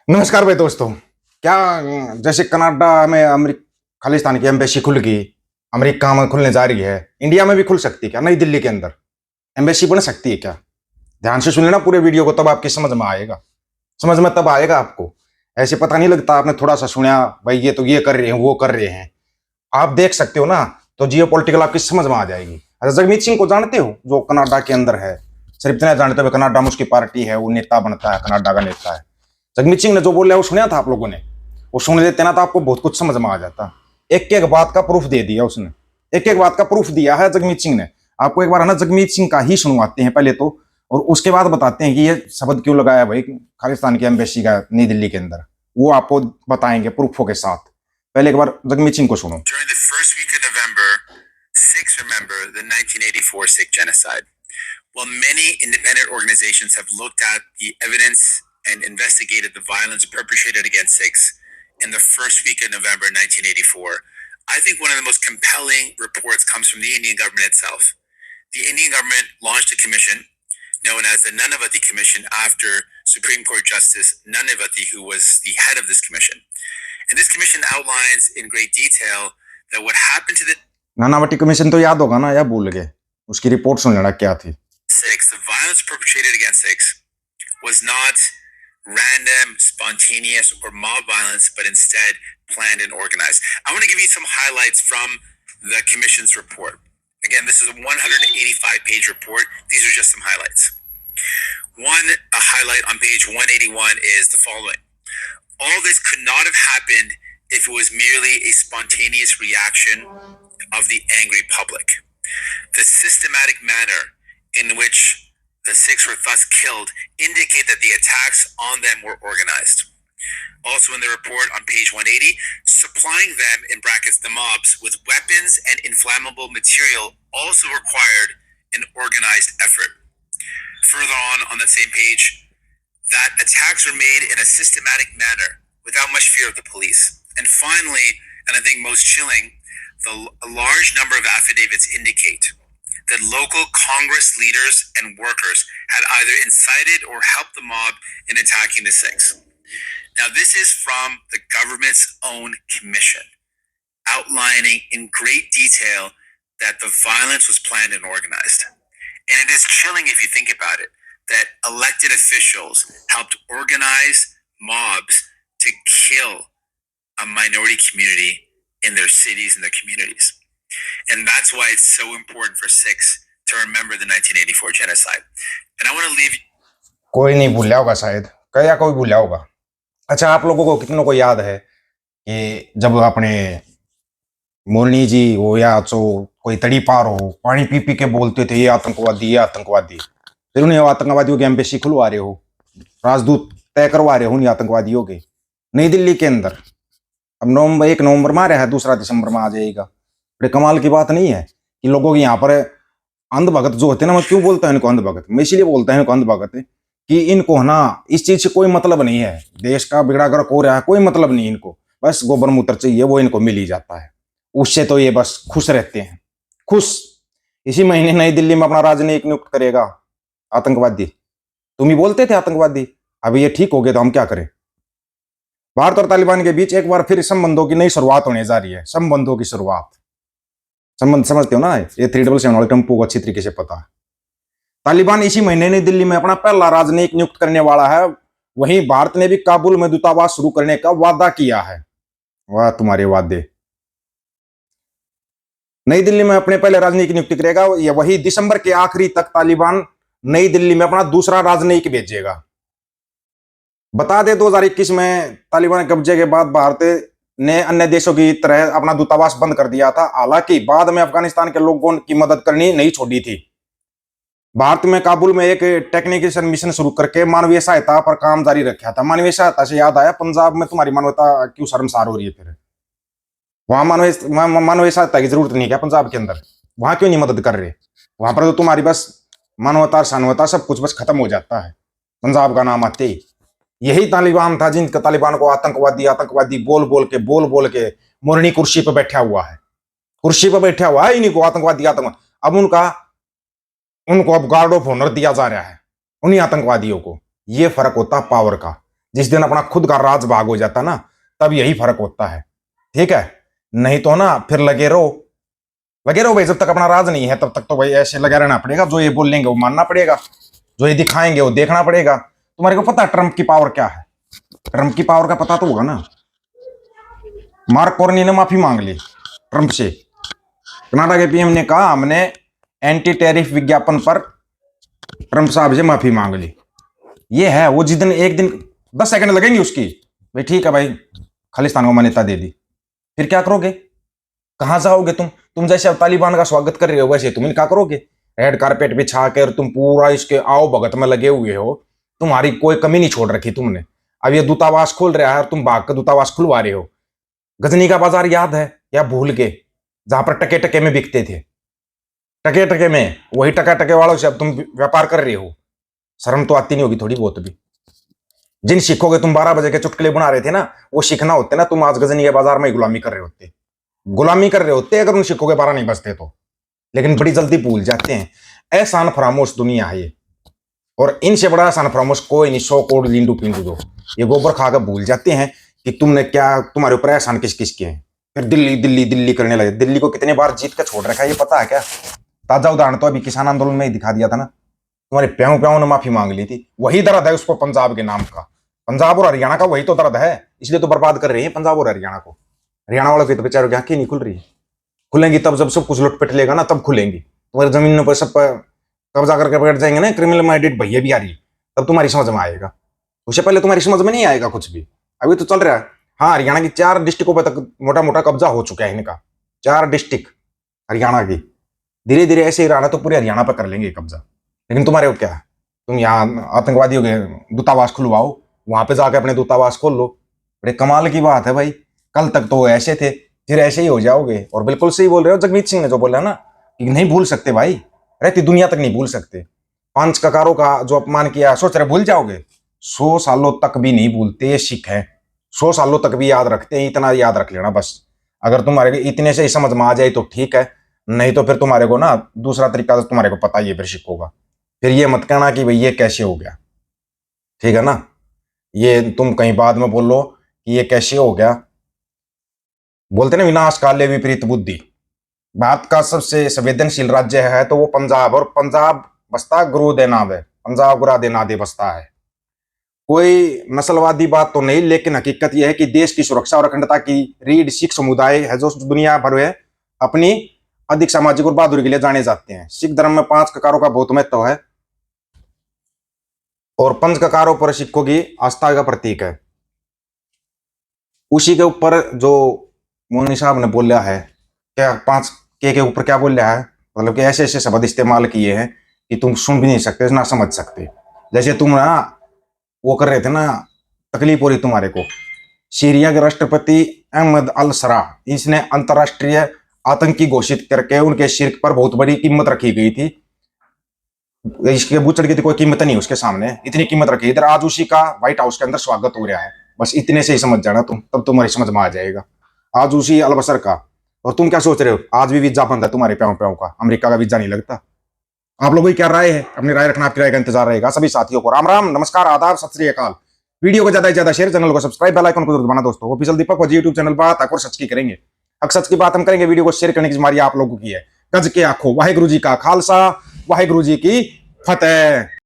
नमस्कार भाई दोस्तों। क्या जैसे कनाडा में अमेरिका खालिस्तान की एम्बेसी खुल गई, अमेरिका में खुलने जा रही है, इंडिया में भी खुल सकती है क्या? नई दिल्ली के अंदर एम्बेसी बन सकती है क्या? ध्यान से सुन लेना पूरे वीडियो को, तब आपकी समझ में आएगा। समझ में तब आएगा आपको। ऐसे पता नहीं लगता आपने थोड़ा सा सुना भाई ये तो ये कर रहे हैं वो कर रहे हैं, आप देख सकते हो ना, तो जियो पॉलिटिकल आपकी समझ में आ जाएगी। अच्छा, जगमीत सिंह को जानते हो जो कनाडा के अंदर है? सिर्फ इतना जानते हो कनाडा में उसकी पार्टी है, वो नेता बनता है, कनाडा का नेता है। जगमीत सिंह ने जो बोला वो सुना था आप लोगों ने? वो सुन लेते ना तो आपको बहुत कुछ समझ में आ जाता। एक एक बात का प्रूफ दे दिया उसने, एक एक बात का प्रूफ दिया है जगमीत सिंह ने। आपको एक बार है ना जगमीत सिंह का ही सुनवाते हैं पहले तो, और उसके बाद बताते हैं कि ये शब्द क्यों लगाया भाई खालिस्तान की एम्बेसी का नई दिल्ली के अंदर, वो आपको बताएंगे प्रूफों के साथ। पहले एक बार जगमीत सिंह को सुनो। During the first week of November, Sikhs remember the 1984 Sikh genocide. While many independent organizations have looked at the evidence and investigated the violence perpetrated against Sikhs in the first week of November 1984, I think one of the most compelling reports comes from the Indian government itself. The Indian government launched a commission known as the Nanavati Commission after Supreme Court Justice Nanavati, who was the head of this commission. And this commission outlines in great detail that what happened to the Nanavati commission तो याद होगा ना, या भूल गए? उसकी report सुन लेना क्या थी। Sikhs, the violence perpetrated against Sikhs was not random, spontaneous, or mob violence, but instead planned and organized. I want to give you some highlights from the commission's report. Again, this is a 185-page report. These are just some highlights. One highlight on page 181 is the following. All this could not have happened if it was merely a spontaneous reaction of the angry public. The systematic manner in which the Sikhs were thus killed indicate that the attacks on them were organized. Also in the report on page 180, supplying them, in brackets the mobs, with weapons and inflammable material also required an organized effort. Further on that same page, that attacks were made in a systematic manner without much fear of the police. And finally, and I think most chilling, a large number of affidavits indicate that local Congress leaders and workers had either incited or helped the mob in attacking the Sikhs. Now, this is from the government's own commission, outlining in great detail that the violence was planned and organized. And it is chilling if you think about it, that elected officials helped organize mobs to kill a minority community in their cities and their communities. And that's why it's so important for Sikhs to remember the 1984 genocide. And I want to leave. कोई नहीं भूला होगा शायद, क्या कोई भूला होगा। अच्छा, आप लोगों को कितनों को याद है कि जब अपने मुरली जी हो या तो कोई तड़ी पार हो, पानी पी पी के बोलते थे ये आतंकवादी ये आतंकवादी, फिर उन्हें आतंकवादियों की एम्बेसी खुलवा रहे हो, राजदूत तय करवा रहे हो उन आतंकवादियों के नई दिल्ली के अंदर। अब नवंबर 1 नवंबर में आ रहा है, 2 दिसंबर में आ जाएगा। बड़े कमाल की बात नहीं है कि लोगों के यहाँ पर अंधभगत जो होते हैं ना, मैं क्यों बोलता हूँ इनको अंधभगत, मैं इसीलिए बोलता हूँ इनको अंधभगत कि इनको ना इस चीज से कोई मतलब नहीं है, देश का बिगड़ा गर्क हो रहा है, कोई मतलब नहीं इनको, बस गोबर मूत्र चाहिए, वो इनको मिल ही जाता है, उससे तो ये बस खुश रहते हैं, खुश। इसी महीने नई दिल्ली में अपना राजनयिक नियुक्त करेगा आतंकवादी। तुम ही बोलते थे आतंकवादी, अभी ये ठीक हो गए तो हम क्या करें? भारत और तालिबान के बीच एक बार फिर संबंधों की नई शुरुआत होने जा रही है। संबंधों की शुरुआत, संबंध समझते हो ना, ये 377 वाले टेम्पो को अच्छी तरीके से पता है। तालिबान इसी महीने नई दिल्ली में अपना पहला राजनयिक नियुक्त करने वाला है। वहीं भारत ने भी काबुल में दूतावास शुरू करने का वादा किया है। वाह तुम्हारे वादे। नई दिल्ली में अपने पहले राजनयिक नियुक्ति करेगा, या वही दिसंबर के आखिरी तक तालिबान नई दिल्ली में अपना दूसरा राजनयिक भेजेगा। बता दे 2021 में तालिबान कब्जे के बाद भारत ने अन्य देशों की तरह अपना दूतावास बंद कर दिया था। हालांकि बाद में अफगानिस्तान के लोगों की मदद करनी नहीं छोड़ी थी। भारत में काबुल में एक टेक्निकल मिशन शुरू करके मानवीय सहायता पर काम जारी रखा था। मानवीय सहायता से याद आया, पंजाब में तुम्हारी मानवता क्यों शर्मसार हो रही है? फिर वहां मानवीय सहायता की जरूरत नहीं है क्या पंजाब के अंदर? वहां क्यों नहीं मदद कर रहे? वहां पर तो तुम्हारी बस मानवता सानवता सब कुछ बस खत्म हो जाता है पंजाब का नाम आते ही। यही तालिबान था जिनका तालिबान को आतंकवादी आतंकवादी बोल बोल के मोरनी कुर्सी पर बैठा हुआ है, कुर्सी पर बैठा हुआ है इन्हीं को आतंकवादी आतंकवादी। अब उनको अब गार्ड ऑफ ऑनर दिया जा रहा है उन्हीं आतंकवादियों को। ये फर्क होता पावर का। जिस दिन अपना खुद का राज भाग हो जाता ना, तब यही फर्क होता है। ठीक है, नहीं तो ना फिर लगे रहो भाई। जब तक अपना राज नहीं है तब तक तो भाई ऐसे लगा रहना पड़ेगा। जो ये बोलेंगे वो मानना पड़ेगा, जो ये दिखाएंगे वो देखना पड़ेगा। तुम्हारे को पता है ट्रंप की पावर क्या है? ट्रंप की पावर का पता तो होगा ना। मार्क कार्नी ने माफी मांग ली ट्रंप से। कनाडा के पीएम ने कहा हमने एंटी टैरिफ विज्ञापन पर ट्रंप साहब से माफी मांग ली। ये है वो, जिस दिन एक दिन 10 सेकंड लगेंगे उसकी, भाई ठीक है भाई खालिस्तान को मान्यता दे दी, फिर क्या करोगे? कहां जाओगे तुम जैसे अब तालिबान का स्वागत कर रहे हो वैसे तुम इनका करोगे। रेड कारपेट बिछा कर तुम पूरा इसके आओ भगत में लगे हुए हो, तुम्हारी कोई कमी नहीं छोड़ रखी तुमने। अब ये दूतावास खोल रहा है और तुम भाग कर दूतावास खुलवा रहे हो। गजनी का बाजार याद है या भूल के, जहां पर टके टके में बिकते थे, टके टके में, वही टका टके वालों से अब तुम व्यापार कर रहे हो। शर्म तो आती नहीं होगी थोड़ी बहुत भी? जिन सिखों के तुम 12 बजे के चुटकुले बना रहे थे ना, वो सीखना होते ना, तुम आज गजनी के बाजार में गुलामी कर रहे होते अगर उन सिखों के 12 नहीं बजते तो। लेकिन बड़ी जल्दी भूल जाते हैं। एहसान फरामोश दुनिया है ये, और इनसे बड़ा एहसान फरामोश कोई नहीं। 100 करोड़ लींडू पिंडू दो, ये गोबर खाकर भूल जाते हैं कि तुमने क्या, तुम्हारे ऊपर एहसान किस किस के हैं। फिर दिल्ली दिल्ली दिल्ली करने लगे। दिल्ली को कितने बार जीत कर छोड़ रखा है ये पता है क्या? ताजा उदाहरण तो अभी किसान आंदोलन में ही दिखा दिया था ना। तुम्हारे प्याऊ प्याऊ ने माफी मांग ली थी। वही दर्द है उसको पंजाब के नाम का। पंजाब और हरियाणा का वही तो दर्द है, इसलिए तो बर्बाद कर रहे हैं पंजाब और हरियाणा को। हरियाणा वालों की तो बेचारों की आंखें नहीं खुल रही है। खुलेंगी तब जब सब कुछ लुटपट लेगा ना, तब खुलेंगी। तुम्हारी जमीनों पर सब कब्जा करके बैठ जाएंगे ना क्रिमिनल माइंडेड भैया भी आ रही, तब तुम्हारी समझ में आएगा। उससे पहले तुम्हारी समझ में नहीं आएगा कुछ भी। अभी तो चल रहा है। हाँ, हरियाणा की 4 डिस्ट्रिक्टों पर तक मोटा मोटा कब्जा हो चुका है इनका। 4 डिस्ट्रिक्ट हरियाणा की। धीरे धीरे ऐसे ही रहा तो पूरे हरियाणा पर कर लेंगे कब्जा। लेकिन तुम्हारे को क्या है, तुम यहाँ आतंकवादियों के दूतावास खुलवाओ, वहां पे जाके अपने दूतावास खोल लो। बड़े कमाल की बात है भाई। कल तक तो ऐसे थे, फिर ऐसे ही हो जाओगे। और बिल्कुल सही बोल रहे हो जगमीत सिंह ने जो बोला ना, कि नहीं भूल सकते भाई, रहती दुनिया तक नहीं भूल सकते। 5 ककारों का जो अपमान किया, सोच रहे भूल जाओगे? 100 सालों तक भी नहीं भूलते ये सिख हैं। 100 सालों तक भी याद रखते हैं। इतना याद रख लेना बस। अगर तुम्हारे इतने से ही समझ में आ जाए तो ठीक है, नहीं तो फिर तुम्हारे को ना दूसरा तरीका तो तुम्हारे को पता ही है फिर सिखों का। फिर ये मत कहना कि भाई ये कैसे हो गया, ठीक है ना? ये तुम कहीं बाद में बोलो कि ये कैसे हो गया। बोलते ना विनाश काले विपरीत बुद्धि। भारत का सबसे संवेदनशील राज्य है तो वो पंजाब, और पंजाब बसता गुरु दे नादे, पंजाब गुरा दे नादे बसता है। कोई नस्लवादी बात तो नहीं, लेकिन हकीकत यह है कि देश की सुरक्षा और अखंडता की रीढ़ सिख समुदाय है, जो दुनिया भर में अपनी अधिक सामाजिक और बहादुरी के लिए जाने जाते हैं। सिख धर्म में 5 ककारों का बहुत महत्व है, और 5 ककारों पर सिखों की आस्था का प्रतीक है। उसी के ऊपर जो मोनी साहब ने बोला है, क्या 5 के ऊपर क्या बोल रहा है, मतलब कि ऐसे ऐसे शब्द इस्तेमाल किए हैं कि तुम सुन भी नहीं सकते, ना समझ सकते। जैसे तुम ना वो कर रहे थे ना, तकलीफ हो रही तुम्हारे को। सीरिया के राष्ट्रपति अहमद अल सरा, इसने अंतरराष्ट्रीय आतंकी घोषित करके उनके शिर्क पर बहुत बड़ी कीमत रखी गई थी। इसके बुचड़ की कोई कीमत नहीं उसके सामने, इतनी कीमत रखी। इधर आज उसी का व्हाइट हाउस के अंदर स्वागत हो रहा है। बस इतने से ही समझ जाना तुम, तब तुम्हारी समझ में आ जाएगा। आज उसी अलबसर का। और तुम क्या सोच रहे हो, आज भी वीजा बंद है तुम्हारे प्याओं प्याओं का, अमेरिका का वीजा नहीं लगता। आप लोगों की क्या राय है? अपनी राय रखना, आपकी राय का इंतजार रहेगा। सभी साथियों को राम राम, नमस्कार, आदाब, सत श्री अकाल। वीडियो को ज्यादा से ज्यादा शेयर, चैनल को सब्सक्राइब, बेल आइकन को जरूर दबाना दोस्तों। ऑफिशियल दीपक को यूट्यूब चैनल पर बात और सच की करेंगे। अगर सच की बात हम करेंगे, वीडियो को शेयर करने की जिम्मेदारी आप लोगों की है। गज के आंखों, वाहेगुरु जी का खालसा, वाहेगुरु जी की फतेह।